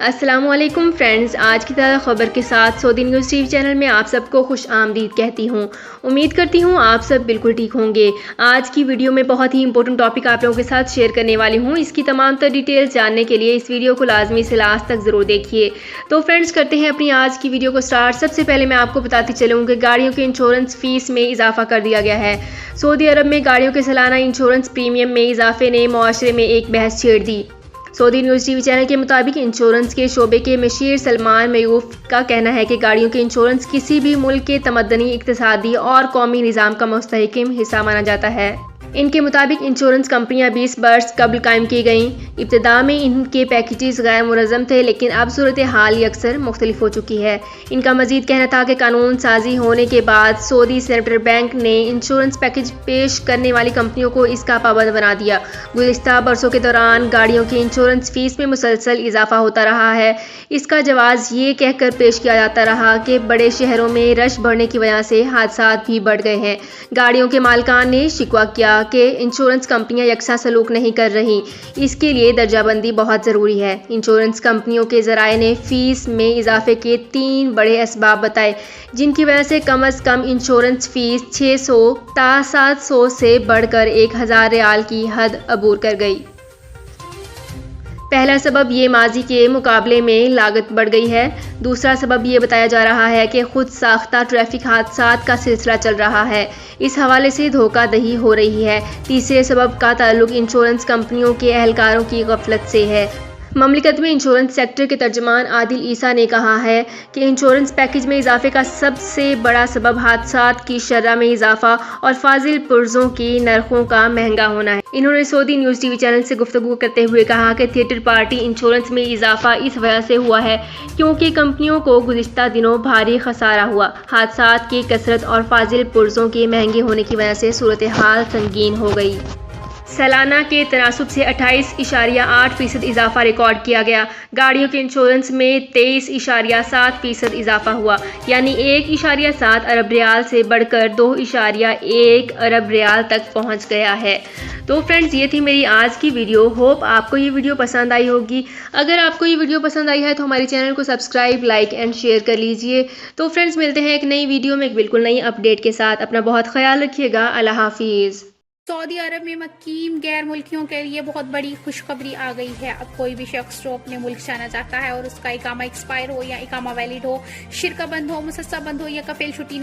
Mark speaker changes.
Speaker 1: السلام علیکم فرینڈز، آج کی تازہ خبر کے ساتھ سعودی نیوز ٹی وی چینل میں آپ سب کو خوش آمدید کہتی ہوں۔ امید کرتی ہوں آپ سب بالکل ٹھیک ہوں گے۔ آج کی ویڈیو میں بہت ہی امپورٹنٹ ٹاپک آپ لوگوں کے ساتھ شیئر کرنے والی ہوں۔ اس کی تمام تر ڈیٹیلز جاننے کے لیے اس ویڈیو کو لازمی سے لاسٹ تک ضرور دیکھیے۔ تو فرینڈز کرتے ہیں اپنی آج کی ویڈیو کو سٹارٹ۔ سب سے پہلے میں آپ کو بتاتی چلوں کہ گاڑیوں کے انشورنس فیس میں اضافہ کر دیا گیا ہے۔ سعودی عرب میں گاڑیوں کے سالانہ انشورنس پریمیم میں اضافے نے معاشرے میں ایک بحث چھیڑ دی۔ سعودی نیوز ٹی وی چینل کے مطابق انشورنس کے شعبے کے مشیر سلمان میوف کا کہنا ہے کہ گاڑیوں کے انشورنس کسی بھی ملک کے تمدنی، اقتصادی اور قومی نظام کا مستحکم حصہ مانا جاتا ہے۔ ان کے مطابق انشورنس کمپنیاں 20 برس قبل قائم کی گئیں۔ ابتدا میں ان کے پیکیجز غیر منظم تھے، لیکن اب صورتحال یکسر مختلف ہو چکی ہے۔ ان کا مزید کہنا تھا کہ قانون سازی ہونے کے بعد سعودی سینٹرل بینک نے انشورنس پیکیج پیش کرنے والی کمپنیوں کو اس کا پابند بنا دیا۔ گزشتہ برسوں کے دوران گاڑیوں کی انشورنس فیس میں مسلسل اضافہ ہوتا رہا ہے۔ اس کا جواز یہ کہہ کر پیش کیا جاتا رہا کہ بڑے شہروں میں رش بڑھنے کی وجہ سے حادثات بھی بڑھ گئے ہیں۔ گاڑیوں کے مالکان نے شکوہ کیا کہ انشورنس کمپنیاں یکساں سلوک نہیں کر رہیں۔ اس کے لیے درجہ بندی بہت ضروری ہے۔ انشورنس کمپنیوں کے ذرائع نے فیس میں اضافے کے 3 بڑے اسباب بتائے، جن کی وجہ سے کم از کم انشورنس فیس 600 تا 700 سے بڑھ کر 1000 ریال کی حد عبور کر گئی۔ پہلا سبب یہ ماضی کے مقابلے میں لاگت بڑھ گئی ہے۔ دوسرا سبب یہ بتایا جا رہا ہے کہ خود ساختہ ٹریفک حادثات کا سلسلہ چل رہا ہے، اس حوالے سے دھوکہ دہی ہو رہی ہے۔ تیسرے سبب کا تعلق انشورنس کمپنیوں کے اہلکاروں کی غفلت سے ہے۔ مملکت میں انشورنس سیکٹر کے ترجمان عادل عیسیٰ نے کہا ہے کہ انشورنس پیکیج میں اضافے کا سب سے بڑا سبب حادثات کی شرح میں اضافہ اور فاضل پرزوں کی نرخوں کا مہنگا ہونا ہے۔ انہوں نے سعودی نیوز ٹی وی چینل سے گفتگو کرتے ہوئے کہا کہ تھرڈ پارٹی انشورنس میں اضافہ اس وجہ سے ہوا ہے کیونکہ کمپنیوں کو گزشتہ دنوں بھاری خسارہ ہوا۔ حادثات کی کثرت اور فاضل پرزوں کے مہنگے ہونے کی وجہ سے صورتحال سنگین ہو گئی۔ سالانہ کے تناسب سے 28.8% اضافہ ریکارڈ کیا گیا۔ گاڑیوں کے انشورنس میں 23.7% اضافہ ہوا، یعنی 1.7 ارب ریال سے بڑھ کر 2.1 ارب ریال تک پہنچ گیا ہے۔ تو فرینڈز، یہ تھی میری آج کی ویڈیو۔ ہوپ آپ کو یہ ویڈیو پسند آئی ہوگی۔ اگر آپ کو یہ ویڈیو پسند آئی ہے تو ہمارے چینل کو سبسکرائب، لائک اینڈ شیئر کر لیجئے۔ تو فرینڈز، ملتے ہیں ایک نئی ویڈیو میں ایک بالکل نئی اپڈیٹ کے ساتھ۔ اپنا بہت خیال رکھیے گا۔ اللہ حافظ۔
Speaker 2: سعودی عرب میں مقیم غیر ملکیوں کے لیے بہت بڑی خوشخبری آ گئی ہے۔ اب کوئی بھی شخص جو اپنے ملک جانا چاہتا ہے اور اس کا اقامہ ایکسپائر ہو یا اقامہ ویلڈ ہو، شرکہ بند ہو، مسسہ بند ہو یا کفیل چھٹی